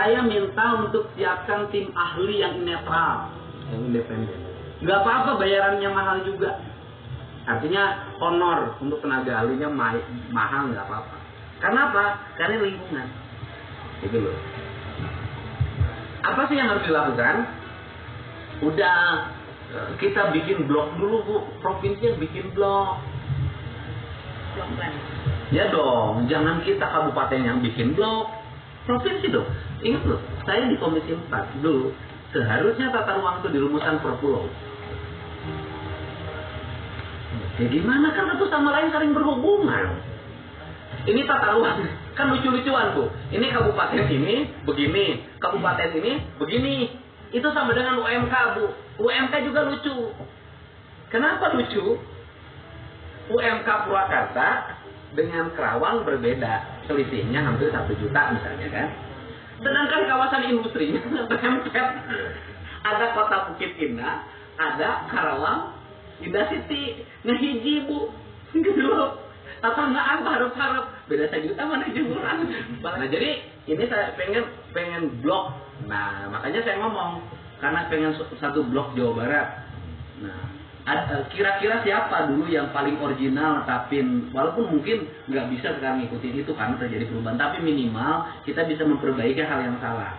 saya minta untuk siapkan tim ahli yang netral, yang independen. Nggak apa-apa bayarannya mahal juga. Artinya honor untuk tenaga ahlinya mahal, nggak apa-apa. Karena apa? Karena lingkungan. Itu loh. Apa sih yang harus dilakukan? Udah, kita bikin blok dulu Bu, provinsi yang bikin blok. Blok plan. Ya dong, jangan kita kabupaten yang bikin blok. Provinsi dong. Ingat loh, saya di Komisi 4 dulu, seharusnya tata ruang itu dirumuskan per pulau. Ya gimana, kan satu sama lain saling berhubungan. Ini tata ruang, kan lucu-lucuan tuh. Ini kabupaten ini begini, kabupaten ini begini. Itu sama dengan UMK Bu. UMK juga lucu. Kenapa lucu? UMK Purwakarta dengan Kerawang berbeda. Selisihnya hampir 1 juta misalnya kan. Sedangkan kawasan industrinya berempet. Ada kota Bukit Indah, ada Karawang, Indah City. Nah hiji Bu. Gitu loh. Tetanggaan harap-harap beda 1 juta mana jemuran. Nah jadi ini saya pengen blok. Nah makanya saya ngomong karena pengen satu blok Jawa Barat. Nah kira-kira siapa dulu yang paling original netapin, walaupun mungkin nggak bisa sekarang ngikutin itu karena terjadi perubahan, tapi minimal kita bisa memperbaiki hal yang salah.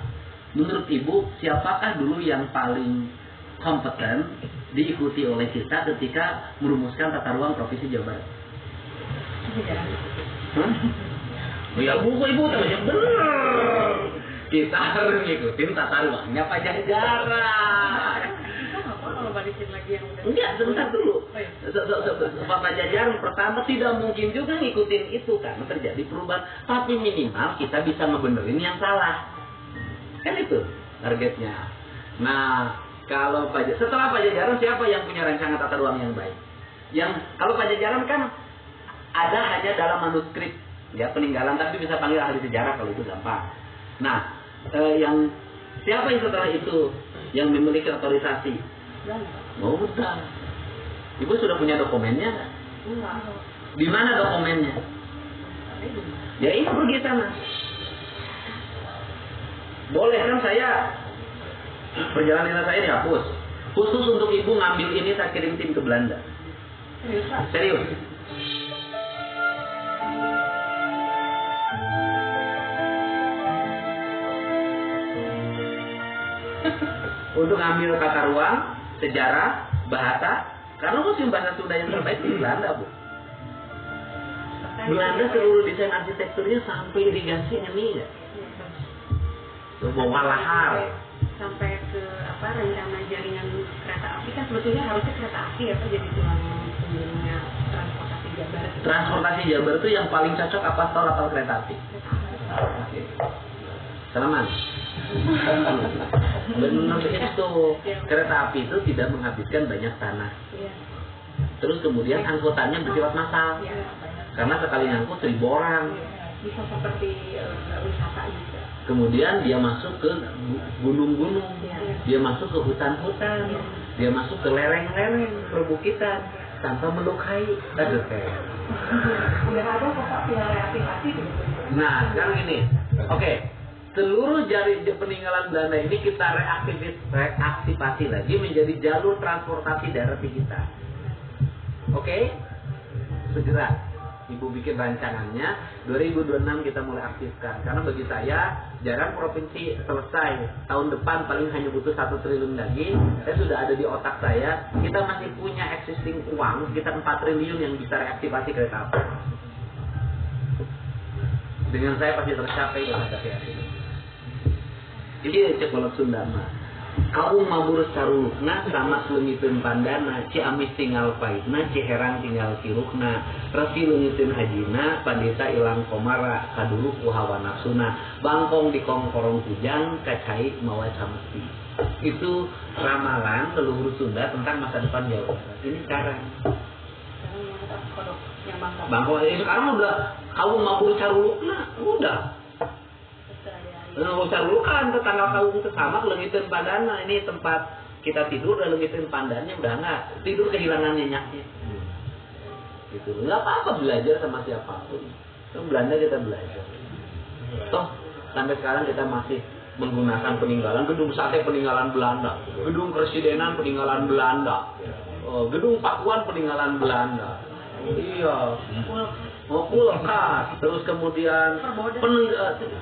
Menurut Ibu siapakah dulu yang paling kompeten diikuti oleh kita ketika merumuskan tata ruang provinsi Jawa Barat? Ya buku Ibu namanya bener. Kita harus ngikutin tata ruangnya Pak Jajaran. Kalau balikin lagi yang udah. Enggak, sebentar dulu. Pak Jajaran pertama tidak mungkin juga ngikutin itu karena terjadi perubahan. Tapi minimal kita bisa ngebenerin yang salah. Kan itu targetnya. Nah, kalau setelah Pak Jajaran siapa yang punya rancangan tata ruang yang baik? Yang kalau Pak Jajaran kan ada hanya dalam manuskrip ya peninggalan, tapi bisa panggil ahli sejarah kalau itu gampang. Nah, yang siapa yang setelah itu yang memiliki otorisasi? Oh, udah. Ibu sudah punya dokumennya nggak? Di mana dokumennya? Ya ini pergi sana. Boleh kan saya perjalanan saya dihapus. Khusus untuk Ibu ngambil ini saya kirim tim ke Belanda. Serius. Untuk ngambil tata ruang, sejarah, bahasa, karena museum bahasa Sunda yang terbaik di Belanda Bu. Belanda seluruh desain arsitekturnya sampai irigasi ini ya. Bawa lahar. Sampai ke rencana jaringan kereta api kan sebetulnya harusnya kereta api ya Pak jadi tulang punggungnya transportasi Jabar. Transportasi Jabar itu yang paling cocok apa tol atau kereta api? Oke. Selamat. Benar itu. Kereta api itu tidak menghabiskan banyak tanah. Terus kemudian angkutannya bersifat massal. Karena sekali ngangkut 1.000 orang. Bisa seperti wisata juga. Kemudian dia masuk ke gunung-gunung, dia masuk ke hutan-hutan, dia masuk ke lereng-lereng perbukitan tanpa melukai. Aduh kayak. Udah ada kok yang reaktivasi. Nah sekarang ini, oke. Seluruh peninggalan Belanda ini kita reaktivasi lagi menjadi jalur transportasi darat kita. Oke? Segera Ibu bikin rancangannya, 2026 kita mulai aktifkan. Karena bagi saya, jarang provinsi selesai. Tahun depan paling hanya butuh 1 triliun lagi. Saya sudah ada di otak saya, kita masih punya existing uang sekitar 4 triliun yang bisa reaktivasi kereta api. Dengan saya pasti tercapai dengan yakin. Jadi cekolot Sundama. Kau mabur sarulukna sama leungiteun pandana, Ciamis tinggal paitna, Ciherang tinggal kirukna, Resi leungiteun hajina, Pandita ilang komara, kadulu ku hawa nafsuna, Bangkong di kongkorong kujang, kacai mawa camesti. Itu ramalan leluhur Sunda tentang masa depan Jawa Barat. Ini sekarang. Bangkong ini sekarang udah kau mabur sarulukna, udah. Nggak usah dulu kan tetangga kaum sesama leungiteun pandana, ini tempat kita tidur dan leungiteun pandannya udah nggak tidur kehilangan nyenyaknya. Gitu. Nggak apa-apa belajar sama siapapun. Itu Belanda kita belajar. Toh sampai sekarang kita masih menggunakan peninggalan gedung sate peninggalan Belanda, gedung Presidenan peninggalan Belanda, gedung Pakuan peninggalan Belanda. Iya. Kulkas. Terus kemudian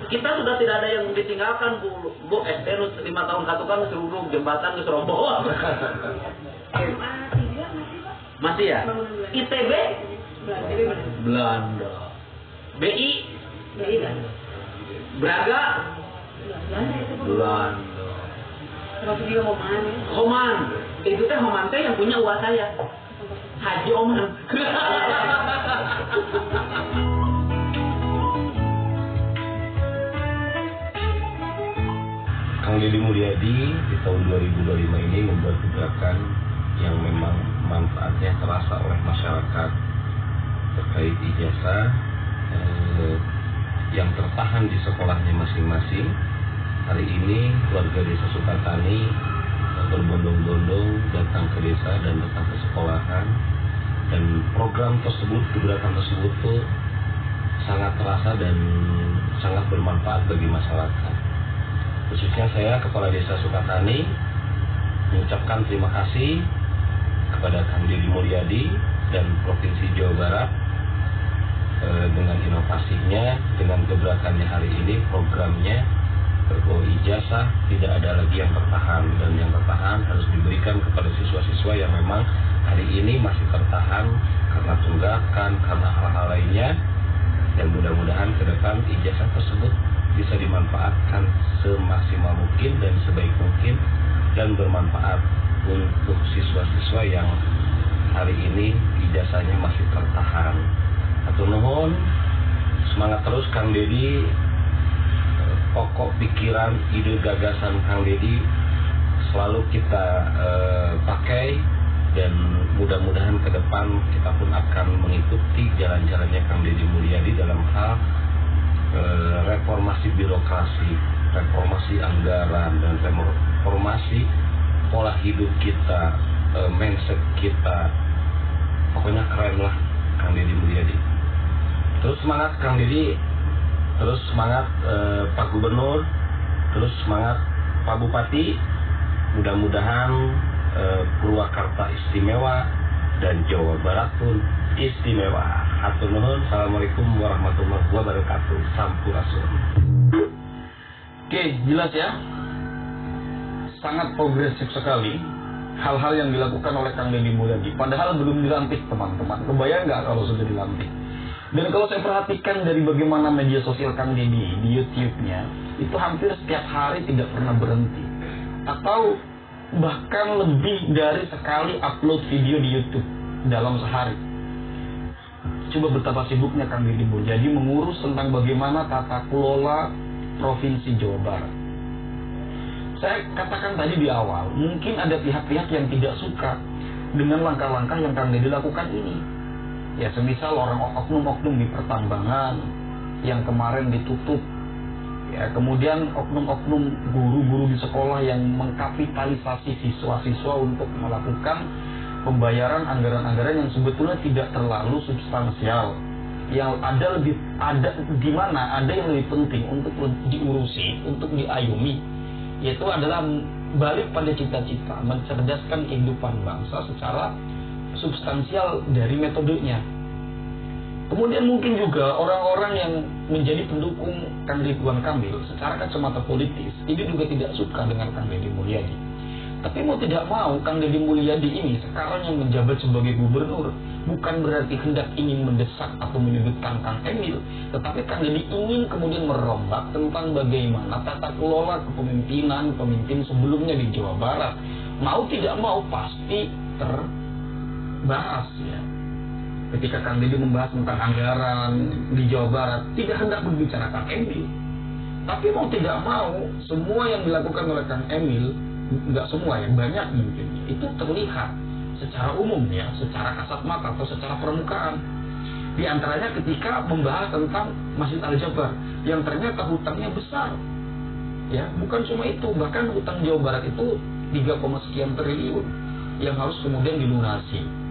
kita sudah tidak ada yang ditinggalkan, Bu. SD 5 tahun katukan seluruh jembatan ke Roboh. Masih ya? ITB Belanda. BI Braga Belanda. Termasuk juga Oman. Itu teh Oman teh yang punya uang saya. Haji Oman. Kang Deddy Mulyadi di tahun 2025 ini membuat gebrakan yang memang manfaatnya terasa oleh masyarakat terkait ijazah yang tertahan di sekolahnya masing-masing. Hari ini keluarga desa Sukatani berbondong-bondong datang ke desa dan datang ke sekolahan, dan program tersebut, gebrakan tersebut tuh sangat terasa dan sangat bermanfaat bagi masyarakat. Khususnya saya, Kepala Desa Sukatani, mengucapkan terima kasih kepada Kang Deddy Mulyadi dan Provinsi Jawa Barat dengan inovasinya, dengan gebrakannya hari ini, programnya bahwa ijazah tidak ada lagi yang tertahan, dan yang tertahan harus diberikan kepada siswa-siswa yang memang hari ini masih tertahan karena tunggakan, karena hal-hal lainnya, dan mudah-mudahan ke depan ijazah tersebut bisa dimanfaatkan semaksimal mungkin dan sebaik mungkin dan bermanfaat untuk siswa-siswa yang hari ini ijazahnya masih tertahan. Atur nuhun, semangat terus Kang Deddy. Pokok pikiran, ide, gagasan Kang Deddy selalu kita pakai, dan mudah-mudahan ke depan kita pun akan mengikuti jalan-jalannya Kang Deddy Mulyadi dalam hal reformasi birokrasi, reformasi anggaran, dan reformasi pola hidup kita, mindset kita. Pokoknya keren lah Kang Deddy Mulyadi. Terus semangat Kang Deddy, terus semangat Pak Gubernur, terus semangat Pak Bupati. Mudah-mudahan Purwakarta istimewa dan Jawa Barat pun istimewa. Hatur nuhun. Assalamualaikum warahmatullahi wabarakatuh. Sampurasun. Oke, jelas ya. Sangat progresif sekali hal-hal yang dilakukan oleh Kang Deddy Mulyadi. Padahal belum dilantik, teman-teman. Kebayang nggak kalau sudah dilantik? Dan kalau saya perhatikan dari bagaimana media sosial Kang Deddy di YouTube-nya, itu hampir setiap hari tidak pernah berhenti. Atau bahkan lebih dari sekali upload video di YouTube dalam sehari. Coba betapa sibuknya Kang Deddy Mulyadi mengurus tentang bagaimana tata kelola Provinsi Jawa Barat. Saya katakan tadi di awal, mungkin ada pihak-pihak yang tidak suka dengan langkah-langkah yang Kang Deddy lakukan ini. Ya, semisal orang oknum-oknum di pertambangan yang kemarin ditutup, ya, kemudian oknum-oknum guru-guru di sekolah yang mengkapitalisasi siswa-siswa untuk melakukan pembayaran anggaran-anggaran yang sebetulnya tidak terlalu substansial, yang ada di mana ada yang lebih penting untuk diurusi, untuk diayomi, yaitu adalah balik pada cita-cita mencerdaskan kehidupan bangsa secara substansial dari metodenya. Kemudian mungkin juga orang-orang yang menjadi pendukung Kang Ridwan Kamil secara kacamata politis ini juga tidak suka dengan Kang Deddy Mulyadi. Tapi mau tidak mau, Kang Deddy Mulyadi ini sekarang yang menjabat sebagai gubernur bukan berarti hendak ingin mendesak atau menyudutkan Kang Emil, tetapi Kang Deddy ingin kemudian merombak tentang bagaimana tata kelola kepemimpinan pemimpin sebelumnya di Jawa Barat. Mau tidak mau pasti bahas ya. Ketika Kang Deddy membahas tentang anggaran di Jawa Barat, tidak hendak berbicara Kang Emil, tapi mau tidak mau semua yang dilakukan oleh Kang Emil, nggak semua ya, banyak mungkin itu terlihat secara umum ya, secara kasat mata atau secara permukaan. Di antaranya ketika membahas tentang Masjid Al-Jabar yang ternyata hutangnya besar ya, bukan cuma itu, bahkan hutang Jawa Barat itu 3, sekian triliun yang harus kemudian dilunasi.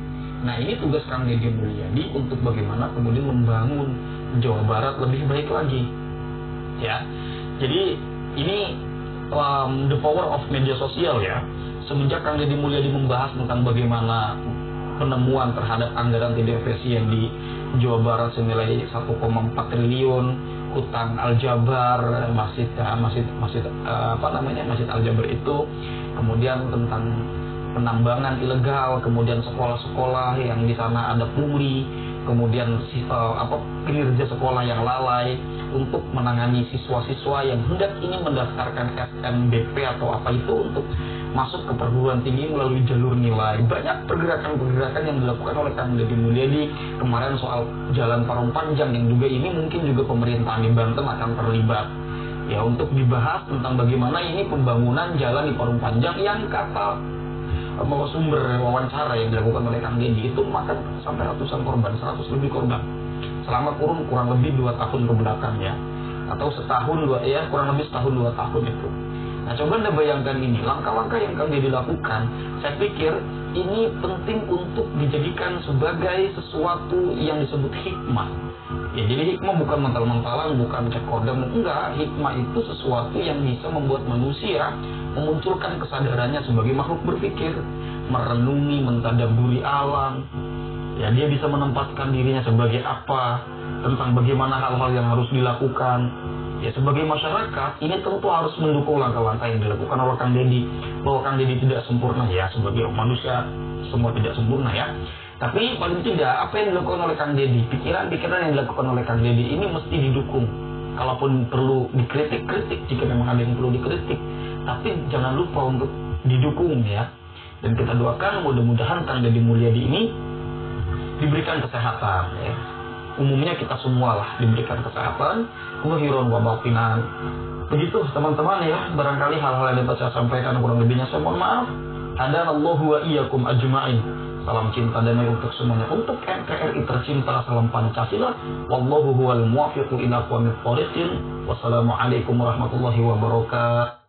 Nah, ini tugas Kang Deddy Mulyadi untuk bagaimana kemudian membangun Jawa Barat lebih baik lagi. Ya. Jadi ini the power of media sosial ya. Semenjak Kang Deddy Mulyadi membahas tentang bagaimana penemuan terhadap anggaran tidak efisien di Jawa Barat senilai 1,4 triliun, utang Aljabar, Masjid Aljabar itu, kemudian tentang penambangan ilegal, kemudian sekolah-sekolah yang di sana ada pungli, kemudian kinerja sekolah yang lalai untuk menangani siswa-siswa yang hendak ingin mendaftarkan SNBP atau apa itu untuk masuk ke perguruan tinggi melalui jalur nilai. Banyak pergerakan-pergerakan yang dilakukan oleh Kang Deddy Mulyadi kemarin soal Jalan Parung Panjang yang juga ini mungkin juga pemerintahan di Banten akan terlibat ya untuk dibahas tentang bagaimana ini pembangunan jalan di Parung Panjang yang kata sumber wawancara yang dilakukan oleh Kang Deddy itu makan sampai ratusan korban, 100 lebih korban selama kurang lebih 2 tahun ke belakang ya, atau kurang lebih setahun 2 tahun itu. Nah, coba Anda bayangkan ini, langkah-langkah yang Kang Deddy lakukan, saya pikir ini penting untuk dijadikan sebagai sesuatu yang disebut hikmah. Ya, jadi hikmah bukan mental-mentalan, bukan cek kodam, enggak. Hikmah itu sesuatu yang bisa membuat manusia memunculkan kesadarannya sebagai makhluk berpikir, merenungi, mentadaburi alam. Ya, dia bisa menempatkan dirinya sebagai apa, tentang bagaimana hal-hal yang harus dilakukan. Ya, sebagai masyarakat, ini tentu harus mendukung langkah-langkah yang dilakukan oleh Kang Deddy. Bahwa Kang Deddy tidak sempurna ya, sebagai manusia semua tidak sempurna ya. Tapi paling tidak, apa yang dilakukan oleh Kang Deddy, pikiran-pikiran yang dilakukan oleh Kang Deddy ini mesti didukung. Kalaupun perlu dikritik jika memang ada yang perlu dikritik. Tapi jangan lupa untuk didukung ya. Dan kita doakan mudah-mudahan Kang Deddy Mulyadi ini diberikan kesehatan ya. Umumnya kita semua lah diberikan kesehatan, zahiran wa batinan. Begitu teman-teman ya, barangkali hal-hal yang dapat saya sampaikan kurang lebihnya saya mohon maaf. Hadanallahu wa iyyakum ajma'in. Salam cinta damai untuk semuanya, untuk NKRI tercinta, salam Pancasila. Wallahu huwal muwaffiq ila aqwamit thoriqin. Wassalamualaikum warahmatullahi wabarakatuh.